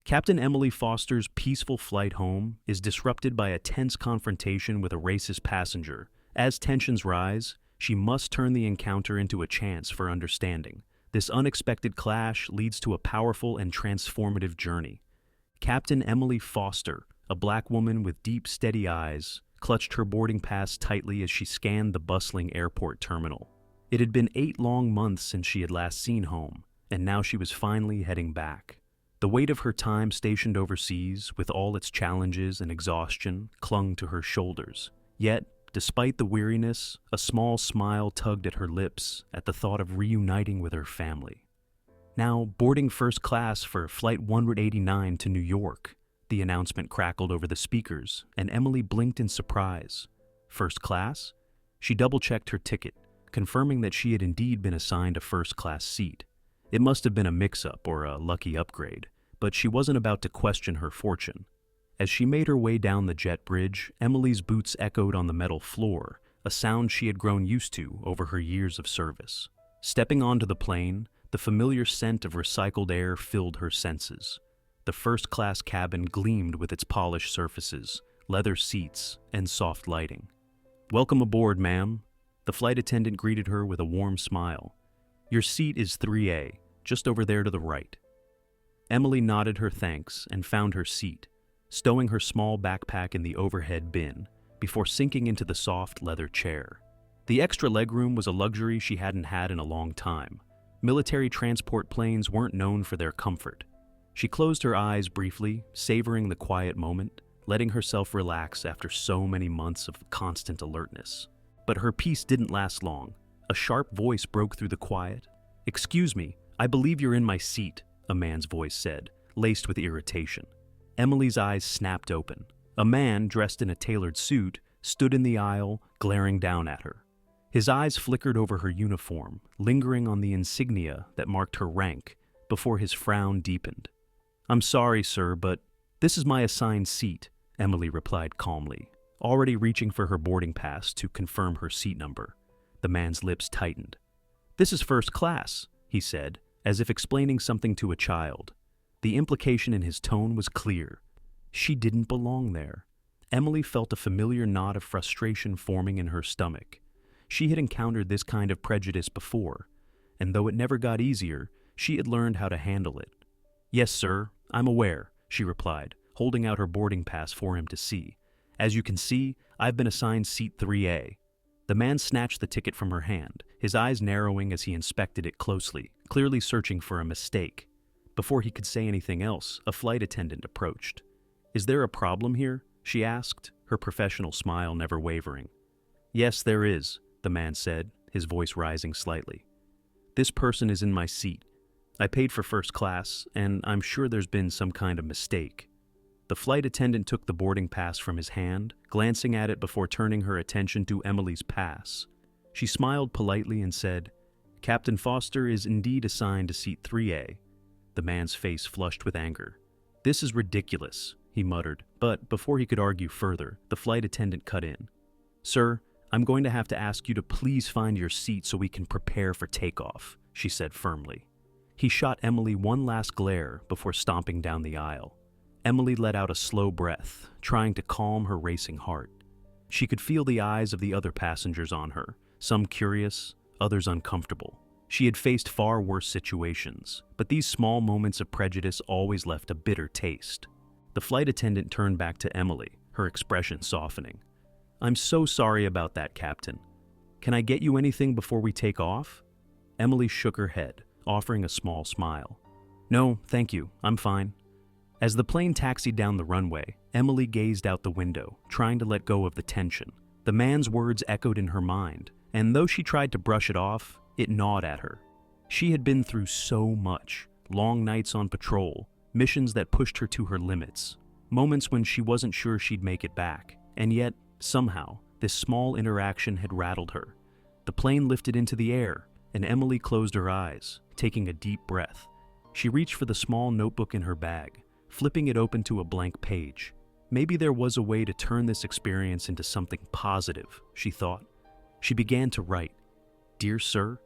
Captain Emily Foster's peaceful flight home is disrupted by a tense confrontation with a racist passenger. As tensions rise, she must turn the encounter into a chance for understanding. This unexpected clash leads to a powerful and transformative journey. Captain Emily Foster, a black woman with deep, steady eyes, clutched her boarding pass tightly as she scanned the bustling airport terminal. It had been 8 long months since she had last seen home, and now she was finally heading back. The weight of her time stationed overseas, with all its challenges and exhaustion, clung to her shoulders. Yet, despite the weariness, a small smile tugged at her lips at the thought of reuniting with her family. Now, boarding first class for Flight 189 to New York, the announcement crackled over the speakers, and Emily blinked in surprise. First class? She double-checked her ticket, confirming that she had indeed been assigned a first-class seat. It must have been a mix-up or a lucky upgrade, but she wasn't about to question her fortune. As she made her way down the jet bridge, Emily's boots echoed on the metal floor, a sound she had grown used to over her years of service. Stepping onto the plane, the familiar scent of recycled air filled her senses. The first-class cabin gleamed with its polished surfaces, leather seats, and soft lighting. "Welcome aboard, ma'am." The flight attendant greeted her with a warm smile. "Your seat is 3A, just over there to the right." Emily nodded her thanks and found her seat, stowing her small backpack in the overhead bin before sinking into the soft leather chair. The extra legroom was a luxury she hadn't had in a long time. Military transport planes weren't known for their comfort. She closed her eyes briefly, savoring the quiet moment, letting herself relax after so many months of constant alertness. But her peace didn't last long. A sharp voice broke through the quiet. "Excuse me, I believe you're in my seat," a man's voice said, laced with irritation. Emily's eyes snapped open. A man, dressed in a tailored suit, stood in the aisle, glaring down at her. His eyes flickered over her uniform, lingering on the insignia that marked her rank, before his frown deepened. "I'm sorry, sir, but this is my assigned seat," Emily replied calmly, already reaching for her boarding pass to confirm her seat number. The man's lips tightened. "This is first class," he said, as if explaining something to a child. The implication in his tone was clear. She didn't belong there. Emily felt a familiar knot of frustration forming in her stomach. She had encountered this kind of prejudice before, and though it never got easier, she had learned how to handle it. "Yes, sir, I'm aware," she replied, holding out her boarding pass for him to see. "As you can see, I've been assigned seat 3A. The man snatched the ticket from her hand, his eyes narrowing as he inspected it closely, clearly searching for a mistake. Before he could say anything else, a flight attendant approached. "Is there a problem here?" she asked, her professional smile never wavering. "Yes, there is," the man said, his voice rising slightly. "This person is in my seat. I paid for first class, and I'm sure there's been some kind of mistake." The flight attendant took the boarding pass from his hand, glancing at it before turning her attention to Emily's pass. She smiled politely and said, "Captain Foster is indeed assigned to seat 3A. The man's face flushed with anger. "This is ridiculous," he muttered, but before he could argue further, the flight attendant cut in. "Sir, I'm going to have to ask you to please find your seat so we can prepare for takeoff," she said firmly. He shot Emily one last glare before stomping down the aisle. Emily let out a slow breath, trying to calm her racing heart. She could feel the eyes of the other passengers on her, some curious, others uncomfortable. She had faced far worse situations, but these small moments of prejudice always left a bitter taste. The flight attendant turned back to Emily, her expression softening. "I'm so sorry about that, Captain. Can I get you anything before we take off?" Emily shook her head, offering a small smile. "No, thank you, I'm fine." As the plane taxied down the runway, Emily gazed out the window, trying to let go of the tension. The man's words echoed in her mind, and though she tried to brush it off, it gnawed at her. She had been through so much, long nights on patrol, missions that pushed her to her limits, moments when she wasn't sure she'd make it back, and yet, somehow, this small interaction had rattled her. The plane lifted into the air, and Emily closed her eyes, taking a deep breath. She reached for the small notebook in her bag, flipping it open to a blank page. Maybe there was a way to turn this experience into something positive, she thought. She began to write, "Dear Sir,"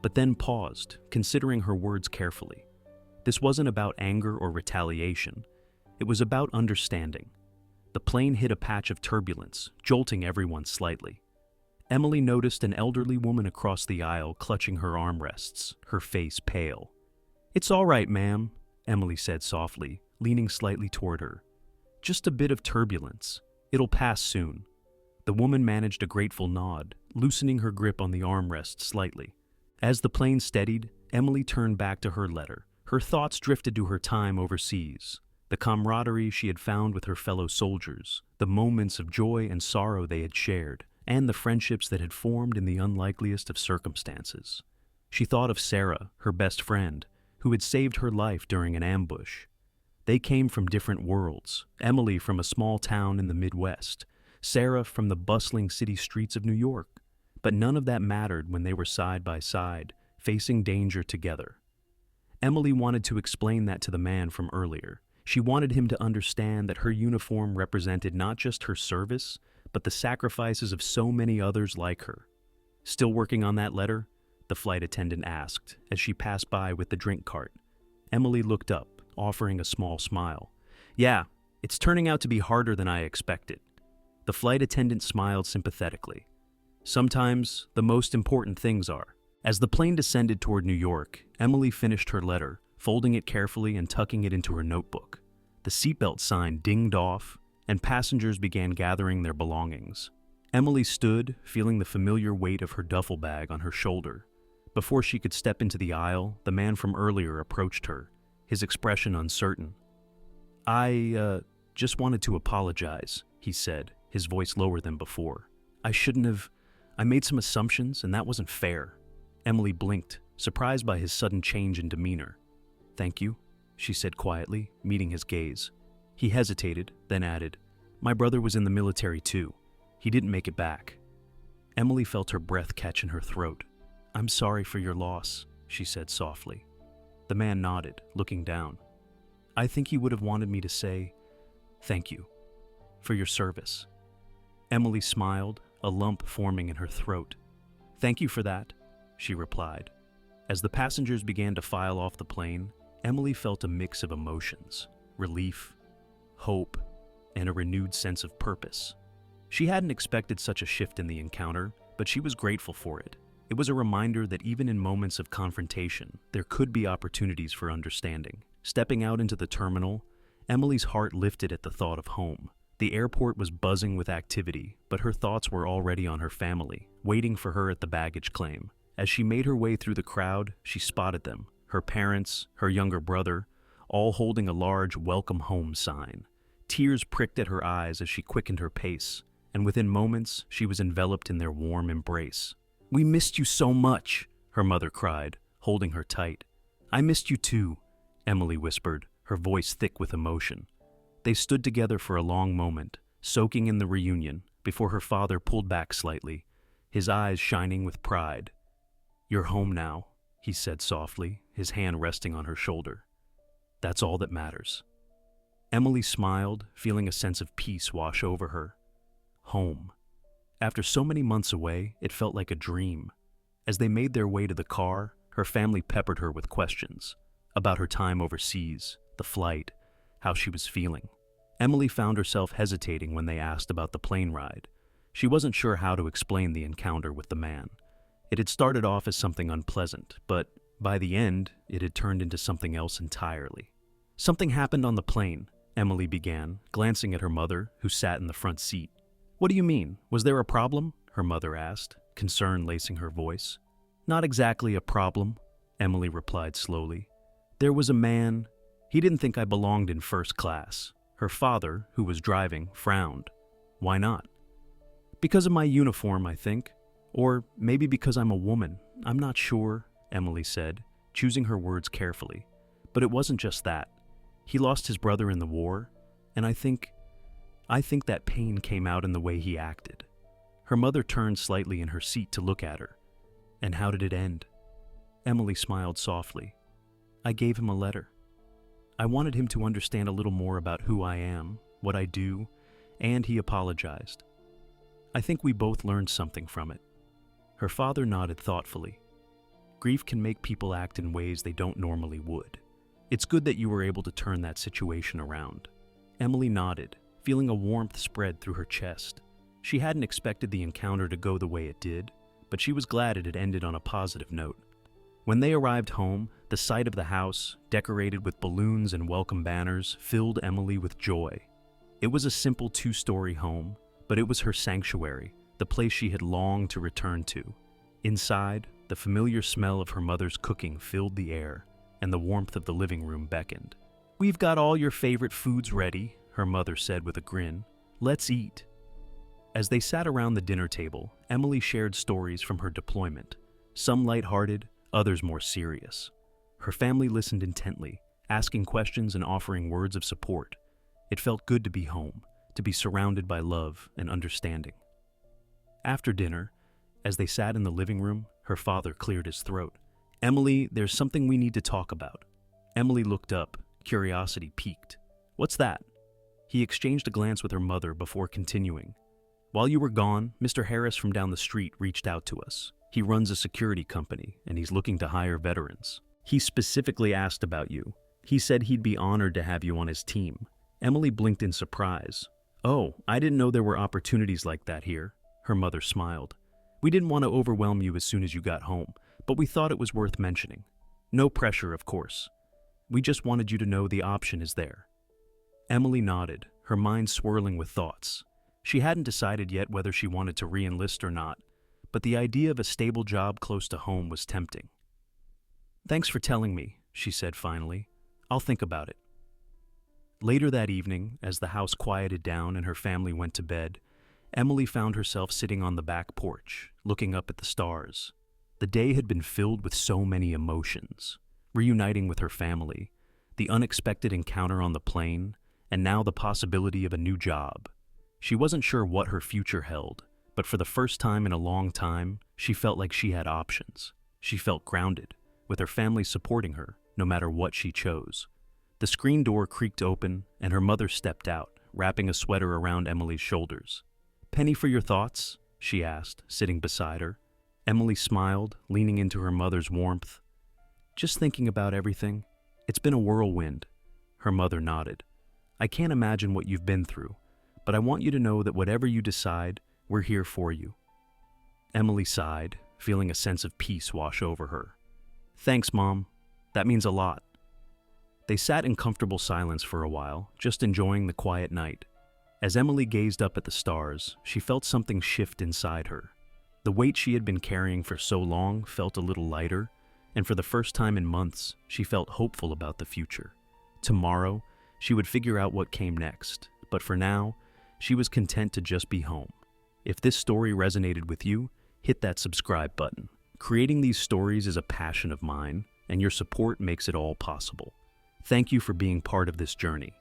but then paused, considering her words carefully. This wasn't about anger or retaliation. It was about understanding. The plane hit a patch of turbulence, jolting everyone slightly. Emily noticed an elderly woman across the aisle clutching her armrests, her face pale. "It's all right, ma'am," Emily said softly, leaning slightly toward her. "Just a bit of turbulence. It'll pass soon." The woman managed a grateful nod, loosening her grip on the armrest slightly. As the plane steadied, Emily turned back to her letter. Her thoughts drifted to her time overseas, the camaraderie she had found with her fellow soldiers, the moments of joy and sorrow they had shared, and the friendships that had formed in the unlikeliest of circumstances. She thought of Sarah, her best friend, who had saved her life during an ambush. They came from different worlds, Emily from a small town in the Midwest, Sarah from the bustling city streets of New York. But none of that mattered when they were side by side, facing danger together. Emily wanted to explain that to the man from earlier. She wanted him to understand that her uniform represented not just her service, but the sacrifices of so many others like her. "Still working on that letter?" the flight attendant asked as she passed by with the drink cart. Emily looked up, offering a small smile. "Yeah, it's turning out to be harder than I expected." The flight attendant smiled sympathetically. "Sometimes the most important things are." As the plane descended toward New York, Emily finished her letter, folding it carefully and tucking it into her notebook. The seatbelt sign dinged off, and passengers began gathering their belongings. Emily stood, feeling the familiar weight of her duffel bag on her shoulder. Before she could step into the aisle, the man from earlier approached her, his expression uncertain. I just wanted to apologize," he said, his voice lower than before. I made some assumptions, and that wasn't fair." Emily blinked, surprised by his sudden change in demeanor. "Thank you," she said quietly, meeting his gaze. He hesitated, then added, "My brother was in the military too. He didn't make it back." Emily felt her breath catch in her throat. "I'm sorry for your loss," she said softly. The man nodded, looking down. "I think he would have wanted me to say, thank you, for your service." Emily smiled, a lump forming in her throat. "Thank you for that," she replied. As the passengers began to file off the plane, Emily felt a mix of emotions: relief, hope, and a renewed sense of purpose. She hadn't expected such a shift in the encounter, but she was grateful for it. It was a reminder that even in moments of confrontation, there could be opportunities for understanding. Stepping out into the terminal, Emily's heart lifted at the thought of home. The airport was buzzing with activity, but her thoughts were already on her family, waiting for her at the baggage claim. As she made her way through the crowd, she spotted them, her parents, her younger brother, all holding a large "Welcome Home" sign. Tears pricked at her eyes as she quickened her pace, and within moments, she was enveloped in their warm embrace. "We missed you so much," her mother cried, holding her tight. "I missed you too," Emily whispered, her voice thick with emotion. They stood together for a long moment, soaking in the reunion, before her father pulled back slightly, his eyes shining with pride. "You're home now," he said softly, his hand resting on her shoulder. "That's all that matters." Emily smiled, feeling a sense of peace wash over her. Home. After so many months away, it felt like a dream. As they made their way to the car, her family peppered her with questions about her time overseas, the flight, how she was feeling. Emily found herself hesitating when they asked about the plane ride. She wasn't sure how to explain the encounter with the man. It had started off as something unpleasant, but by the end, it had turned into something else entirely. "Something happened on the plane," Emily began, glancing at her mother, who sat in the front seat. "What do you mean? Was there a problem?" her mother asked, concern lacing her voice. "Not exactly a problem," Emily replied slowly. "There was a man. He didn't think I belonged in first class." Her father, who was driving, frowned. "Why not?" "Because of my uniform, I think. Or maybe because I'm a woman. I'm not sure," Emily said, choosing her words carefully. "But it wasn't just that. He lost his brother in the war, and I think that pain came out in the way he acted." Her mother turned slightly in her seat to look at her. "And how did it end?" Emily smiled softly. "I gave him a letter. I wanted him to understand a little more about who I am, what I do, and he apologized. I think we both learned something from it." Her father nodded thoughtfully. "Grief can make people act in ways they don't normally would. It's good that you were able to turn that situation around. Emily nodded, feeling a warmth spread through her chest. She hadn't expected the encounter to go the way it did, but she was glad it had ended on a positive note. When they arrived home, the sight of the house, decorated with balloons and welcome banners, filled Emily with joy. It was a simple 2-story home, but it was her sanctuary, the place she had longed to return to. Inside, the familiar smell of her mother's cooking filled the air, and the warmth of the living room beckoned. "We've got all your favorite foods ready," her mother said with a grin. "Let's eat." As they sat around the dinner table, Emily shared stories from her deployment, some lighthearted, others more serious. Her family listened intently, asking questions and offering words of support. It felt good to be home, to be surrounded by love and understanding. After dinner, as they sat in the living room, her father cleared his throat. "Emily, there's something we need to talk about." Emily looked up, curiosity piqued. "What's that?" He exchanged a glance with her mother before continuing. "While you were gone, Mr. Harris from down the street reached out to us. He runs a security company, and he's looking to hire veterans. He specifically asked about you. He said he'd be honored to have you on his team." Emily blinked in surprise. "Oh, I didn't know there were opportunities like that here." Her mother smiled. "We didn't want to overwhelm you as soon as you got home, but we thought it was worth mentioning. No pressure, of course. We just wanted you to know the option is there." Emily nodded, her mind swirling with thoughts. She hadn't decided yet whether she wanted to re-enlist or not, but the idea of a stable job close to home was tempting. "Thanks for telling me," she said finally. "I'll think about it." Later that evening, as the house quieted down and her family went to bed, Emily found herself sitting on the back porch, looking up at the stars. The day had been filled with so many emotions. Reuniting with her family, the unexpected encounter on the plane, and now the possibility of a new job. She wasn't sure what her future held, but for the first time in a long time, she felt like she had options. She felt grounded, with her family supporting her, no matter what she chose. The screen door creaked open, and her mother stepped out, wrapping a sweater around Emily's shoulders. "Penny for your thoughts?" she asked, sitting beside her. Emily smiled, leaning into her mother's warmth. "Just thinking about everything. It's been a whirlwind." Her mother nodded. "I can't imagine what you've been through, but I want you to know that whatever you decide, we're here for you." Emily sighed, feeling a sense of peace wash over her. "Thanks, Mom. That means a lot." They sat in comfortable silence for a while, just enjoying the quiet night. As Emily gazed up at the stars, she felt something shift inside her. The weight she had been carrying for so long felt a little lighter, and for the first time in months, she felt hopeful about the future. Tomorrow, she would figure out what came next, but for now, she was content to just be home. If this story resonated with you, hit that subscribe button. Creating these stories is a passion of mine, and your support makes it all possible. Thank you for being part of this journey.